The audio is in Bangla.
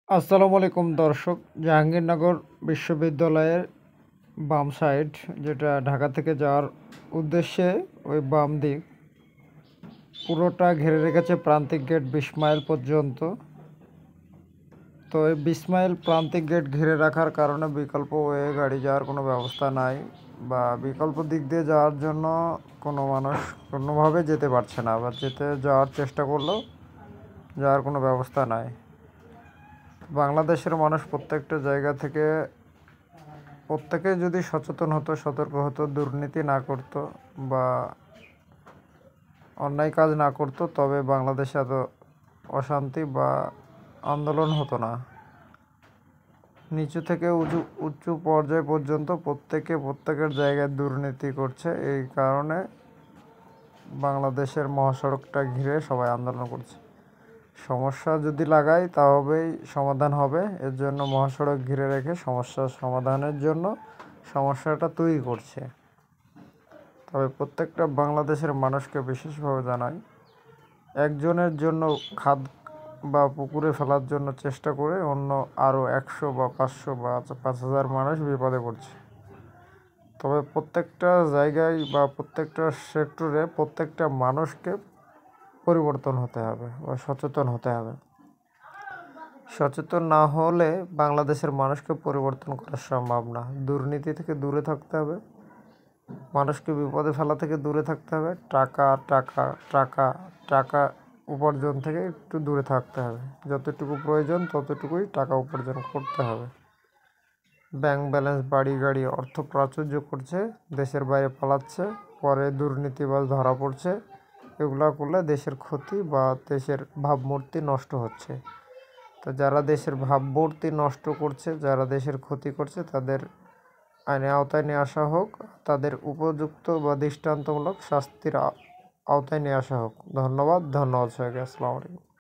আসসালামু আলাইকুম দর্শক। জাহাঙ্গীরনগর বিশ্ববিদ্যালয়ের বাম সাইড, যেটা ঢাকা থেকে যাওয়ার উদ্দেশ্যে, ওই বাম দিক পুরোটা ঘিরে রেখেছে প্রান্তিক গেট 20 মাইল পর্যন্ত। তো এই 20 মাইল প্রান্তিক গেট ঘিরে রাখার কারণে বিকল্প ওয়ে গাড়ি যাওয়ার কোনো ব্যবস্থা নাই, বা বিকল্প দিক দিয়ে যাওয়ার জন্য কোনো মানুষ কোনোভাবে যেতে পারছে না, বা যাওয়ার চেষ্টা করলেও যাওয়ার কোনো ব্যবস্থা নাই। বাংলাদেশের মানুষ প্রত্যেকটা জায়গা থেকে প্রত্যেকে যদি সচেতন হতো, সতর্ক হতো, দুর্নীতি না করতো বা অন্যায় কাজ না করতো, তবে বাংলাদেশে এত অশান্তি বা আন্দোলন হতো না। নিচু থেকে উঁচু পর্যায় পর্যন্ত প্রত্যেকের জায়গায় দুর্নীতি করছে। এই কারণে বাংলাদেশের মহাসড়কটা ঘিরে সবাই আন্দোলন করছে। সমস্যা যদি লাগাই তবেই সমাধান হবে। এর জন্য মহাসড়ক ঘিরে রেখে সমস্যার সমাধানের জন্য সমস্যাটা তৈরি করছে। তবে প্রত্যেকটা বাংলাদেশের মানুষকে বিশেষভাবে জানাই, একজনের জন্য খাদ বা পুকুরে ফেলার জন্য চেষ্টা করে অন্য আরও 100 বা 500 বা 5000 মানুষ বিপদে পড়ছে। তবে প্রত্যেকটা জায়গায় বা প্রত্যেকটা সেক্টরে প্রত্যেকটা মানুষকে পরিবর্তন হতে হবে বা সচেতন হতে হবে। সচেতন না হলে বাংলাদেশের মানুষকে পরিবর্তন করা সম্ভব না। দুর্নীতি থেকে দূরে থাকতে হবে, মানুষকে বিপদে ফেলা থেকে দূরে থাকতে হবে, টাকা টাকা টাকা টাকা উপার্জন থেকে একটু দূরে থাকতে হবে। যতটুকু প্রয়োজন ততটুকুই টাকা উপার্জন করতে হবে। ব্যাংক ব্যালেন্স, বাড়ি গাড়ি, অর্থ প্রাচুর্য করছে, দেশের বাইরে পালাচ্ছে, পরে দুর্নীতিবাজ ধরা পড়ছে। এগুলো করলে দেশের ক্ষতি বা দেশের ভাবমূর্তি নষ্ট হচ্ছে। তো যারা দেশের ভাবমূর্তি নষ্ট করছে, যারা দেশের ক্ষতি করছে, তাদের আইনের আওতায় নিয়ে আসা হোক, তাদের উপযুক্ত বা দৃষ্টান্তমূলক শাস্তির আওতায় নিয়ে আসা হোক। ধন্যবাদ সবাইকে। আসসালামু আলাইকুম।